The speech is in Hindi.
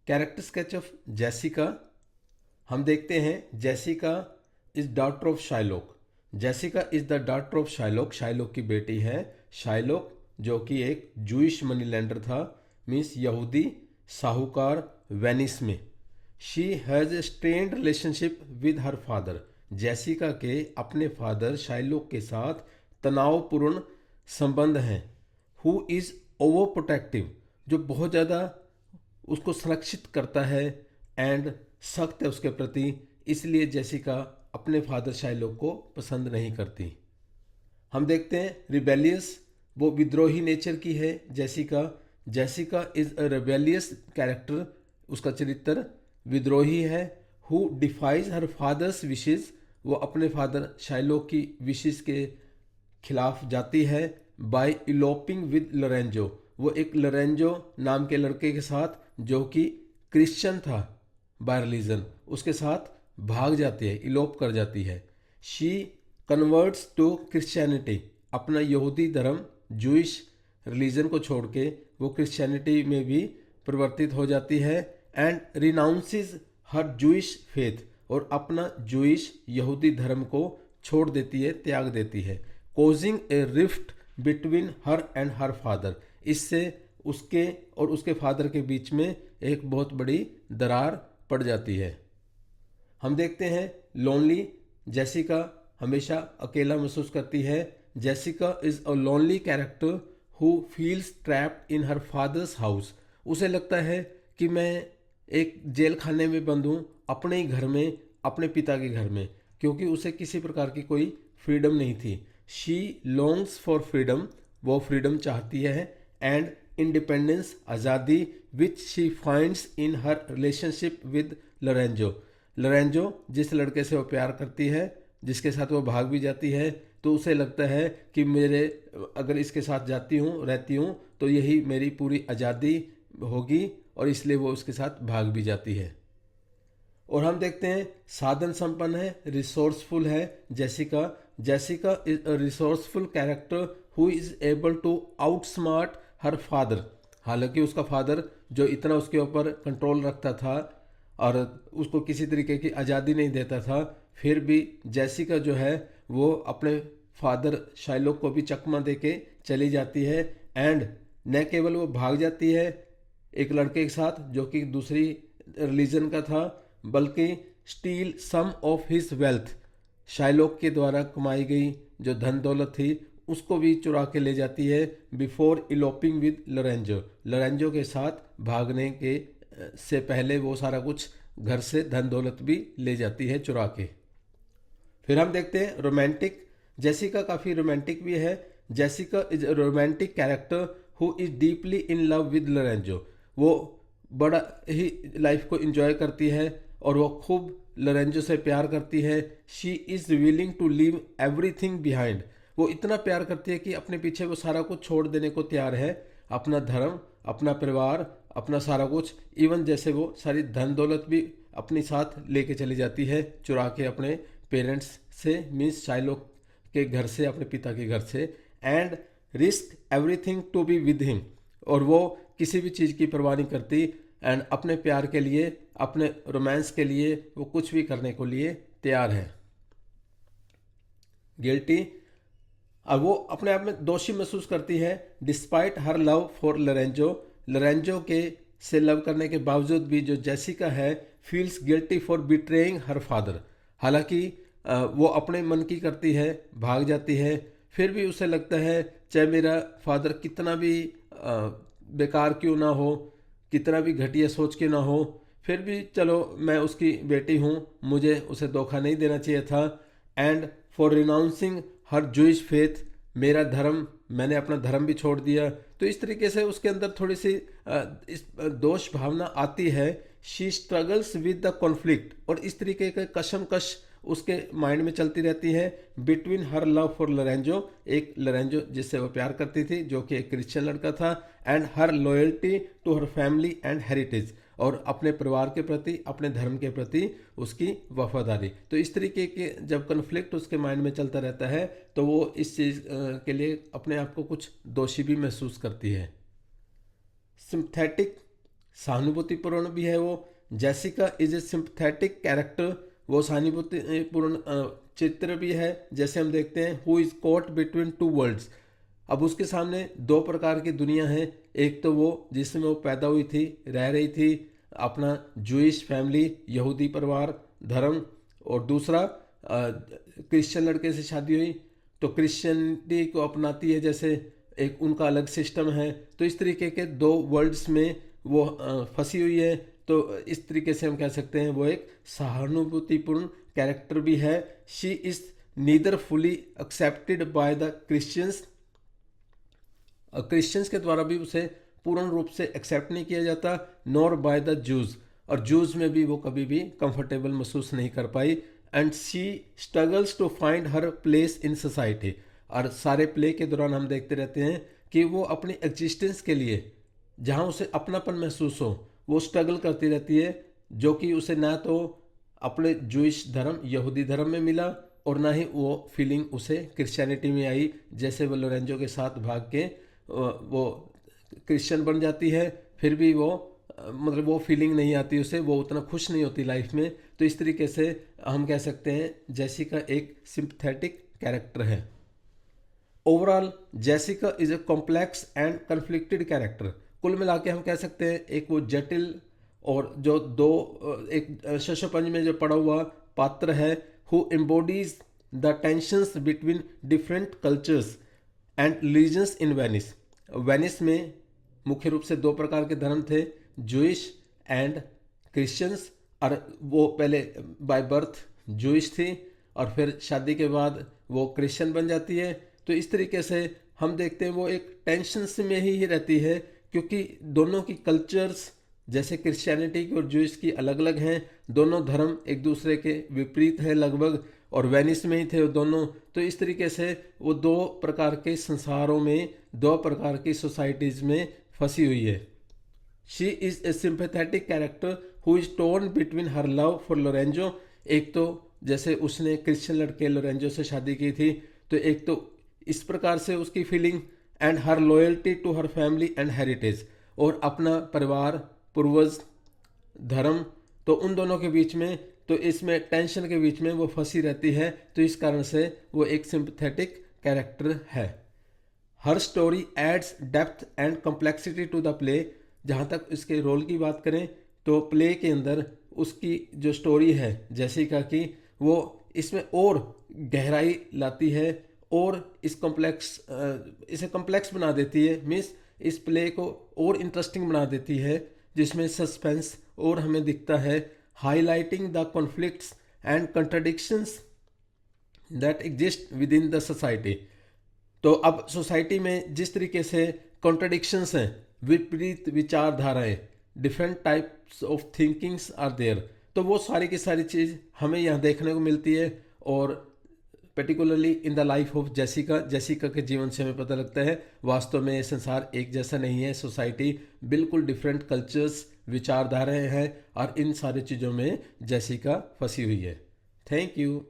Character sketch of Jessica. हम देखते हैं Jessica is daughter of Shylock. Jessica is the daughter of Shylock, Shylock की बेटी है। शाइलोक जो कि एक जूइश मनी लेंडर था, मीन्स यहूदी साहूकार वेनिस में। She has a strained relationship with her father. Jessica के अपने फादर शाइलोक के साथ तनावपूर्ण संबंध हैं। हु इज़ ओवर प्रोटेक्टिव, जो बहुत ज़्यादा उसको संरक्षित करता है एंड सख्त है उसके प्रति, इसलिए जेसिका अपने फादर शाइलोक को पसंद नहीं करती। हम देखते हैं रिबेलियस, वो विद्रोही नेचर की है Jessica. Jessica is a rebellious character, उसका चरित्र विद्रोही है। Who defies her father's wishes, वो अपने फादर शाइलोक की विशेस के खिलाफ जाती है। बाय इलोपिंग विद लोरेंजो, वो एक लोरेंजो नाम के लड़के के साथ जो कि क्रिश्चियन था बाय रिलीजन, उसके साथ भाग जाती है, इलोप कर जाती है। शी कन्वर्ट्स टू क्रिश्चियनिटी, अपना यहूदी धर्म जूइश रिलीजन को छोड़ के वो क्रिश्चियनिटी में भी परिवर्तित हो जाती है। And renounces her Jewish faith, और अपना जूइश यहूदी धर्म को छोड़ देती है, त्याग देती है। Causing A rift between her and her father, इससे उसके और उसके फादर के बीच में एक बहुत बड़ी दरार पड़ जाती है। हम देखते हैं लोनली, जेसिका हमेशा अकेला महसूस करती है। Jessica is a lonely character who feels trapped in her father's house, उसे लगता है कि मैं एक जेल खाने में बंद हूँ, अपने ही घर में, अपने पिता के घर में, क्योंकि उसे किसी प्रकार की कोई फ्रीडम नहीं थी। शी लॉन्ग्स फॉर फ्रीडम, वो फ्रीडम चाहती है, एंड इंडिपेंडेंस, आज़ादी, which she finds in her relationship with Lorenzo. Lorenzo जिस लड़के से वो प्यार करती है, जिसके साथ वो भाग भी जाती है, तो उसे लगता है कि मेरे अगर इसके साथ जाती हूँ, रहती हूँ, तो यही मेरी पूरी आज़ादी होगी, और इसलिए वो उसके साथ भाग भी जाती है। और हम देखते हैं साधन संपन्न है, रिसोर्सफुल है Jessica. Jessica is a resourceful character who is able to outsmart her father. हालांकि उसका फादर जो इतना उसके ऊपर कंट्रोल रखता था और उसको किसी तरीके की आज़ादी नहीं देता था, फिर भी जेसिका जो है वो अपने फादर शाइलोक को भी चकमा दे के चली जाती है। एंड न केवल वो भाग जाती है एक लड़के के साथ जो कि दूसरी रिलीजन का था, बल्कि steal some of his wealth, Shylock के द्वारा कमाई गई जो धन दौलत थी उसको भी चुरा के ले जाती है। बिफोर इलोपिंग विद लोरेंजो, लोरेंजो के साथ भागने के से पहले वो सारा कुछ घर से धन दौलत भी ले जाती है चुरा के। फिर हम देखते हैं रोमांटिक, जेसिका काफ़ी रोमांटिक भी है। Jessica is a romantic character who is deeply in love with Lorenzo, वो बड़ा ही लाइफ को एंजॉय करती है और वो खूब लोरेंजो से प्यार करती है। She is willing to leave everything behind, वो इतना प्यार करती है कि अपने पीछे वो सारा कुछ छोड़ देने को तैयार है, अपना धर्म, अपना परिवार, अपना सारा कुछ, इवन जैसे वो सारी धन दौलत भी अपने साथ लेके चली जाती है चुरा के अपने पेरेंट्स से, मीन्स शाइलोक के घर से, अपने पिता के घर से। And risk everything to be with him, और वो किसी भी चीज़ की परवाह नहीं करती, एंड अपने प्यार के लिए, अपने रोमांस के लिए वो कुछ भी करने को लिए तैयार है। गिल्टी, अब वो अपने आप में दोषी महसूस करती है। Despite her love for Lorenzo, Lorenzo के से लव करने के बावजूद भी जो जेसिका है feels guilty for betraying her father, हालांकि वो अपने मन की करती है, भाग जाती है, फिर भी उसे लगता है चाहे मेरा फादर कितना भी बेकार क्यों ना हो, कितना भी घटिया सोच के ना हो, फिर भी चलो मैं उसकी बेटी हूँ, मुझे उसे धोखा नहीं देना चाहिए था। And for renouncing her Jewish faith, मेरा धर्म, मैंने अपना धर्म भी छोड़ दिया, तो इस तरीके से उसके अंदर थोड़ी सी इस दोष भावना आती है। She struggles with the conflict, और इस तरीके का कशमकश उसके माइंड में चलती रहती है between her love for Lorenzo, एक लोरेंजो जिससे वो प्यार करती थी जो कि एक क्रिश्चियन लड़का था, and her loyalty to her family and heritage, और अपने परिवार के प्रति, अपने धर्म के प्रति उसकी वफादारी। तो इस तरीके के जब कन्फ्लिक्ट उसके माइंड में चलता रहता है तो वो इस चीज़ के लिए अपने आप को कुछ दोषी भी महसूस करती है। सिंथेटिक, सहानुभूतिपूर्ण भी है वो। Jessica is a sympathetic character, वो सहानुभूतिपूर्ण चित्र भी है। जैसे हम देखते हैं who is caught between two worlds, अब उसके सामने दो प्रकार की दुनिया है। एक तो वो जिसमें वो पैदा हुई थी, रह रही थी, अपना जूइश फैमिली, यहूदी परिवार धर्म, और दूसरा क्रिश्चियन लड़के से शादी हुई तो क्रिश्चियनिटी को अपनाती है, जैसे एक उनका अलग सिस्टम है। तो इस तरीके के दो वर्ल्ड्स में वो फंसी हुई है। तो इस तरीके से हम कह सकते हैं वो एक सहानुभूतिपूर्ण कैरेक्टर भी है। She is neither fully accepted by the Christians, Christians के द्वारा भी उसे पूर्ण रूप से एक्सेप्ट नहीं किया जाता, नॉर बाय द जूज, और जूज में भी वो कभी भी कंफर्टेबल महसूस नहीं कर पाई। And she struggles to find her place in society, और सारे प्ले के दौरान हम देखते रहते हैं कि वो अपनी एग्जिस्टेंस के लिए जहाँ उसे अपनापन महसूस हो वो स्ट्रगल करती रहती है, जो कि उसे ना तो अपने जूइश धर्म यहूदी धर्म में मिला और ना ही वो फीलिंग उसे क्रिश्चियनिटी में आई। जैसे वो लोरेंजो के साथ भाग के वो क्रिश्चियन बन जाती है, फिर भी वो मतलब वो फीलिंग नहीं आती उसे, वो उतना खुश नहीं होती लाइफ में। तो इस तरीके से हम कह सकते हैं जेसिका एक सिंपथेटिक कैरेक्टर है। Overall Jessica is a complex and conflicted character, कुल मिला के हम कह सकते हैं एक वो जटिल और जो दो एक शशपंज में जो पड़ा हुआ पात्र है, who embodies the tensions between different cultures and religions in Venice. Venice में मुख्य रूप से दो प्रकार के धर्म थे, जूइश एंड क्रिश्चियंस, और वो पहले बाय बर्थ जूइश थी और फिर शादी के बाद वो क्रिश्चियन बन जाती है। तो इस तरीके से हम देखते हैं वो एक टेंशन में ही रहती है, क्योंकि दोनों की कल्चर्स जैसे क्रिश्चियनिटी की और जूइश की अलग अलग हैं, दोनों धर्म एक दूसरे के विपरीत हैं लगभग, और वेनिस में ही थे वो दोनों। तो इस तरीके से वो दो प्रकार के संसारों में, दो प्रकार की सोसाइटीज़ में फंसी हुई है। She is a sympathetic character who is torn between her love for Lorenzo, एक तो जैसे उसने क्रिश्चियन लड़के लोरेंजो से शादी की थी, तो एक तो इस प्रकार से उसकी feeling, and her loyalty to her family and heritage, और अपना परिवार, पूर्वज, धर्म, तो उन दोनों के बीच में, तो इसमें टेंशन के बीच में वो फंसी रहती है। तो इस कारण से वो एक सिंपैथेटिक कैरेक्टर है। Her story adds depth and complexity to the play, जहाँ तक इसके रोल की बात करें तो प्ले के अंदर उसकी जो स्टोरी है जेसिका की, वो इसमें और गहराई लाती है और इसे कॉम्प्लेक्स बना देती है। मीन्स इस प्ले को और इंटरेस्टिंग बना देती है, जिसमें सस्पेंस और हमें दिखता है, highlighting the conflicts and contradictions that exist with in the society. तो अब सोसाइटी में जिस तरीके से कॉन्ट्राडिक्शंस हैं, विपरीत विचारधाराएं, different types of thinkings are there, तो वो सारी की सारी चीज़ हमें यहाँ देखने को मिलती है। और particularly in the life of Jessica के जीवन से हमें पता लगता है वास्तव में ये संसार एक जैसा नहीं है, सोसाइटी बिल्कुल डिफरेंट कल्चर्स, विचारधाराएं हैं, और इन सारी चीज़ों में जेसिका फंसी हुई है। Thank you.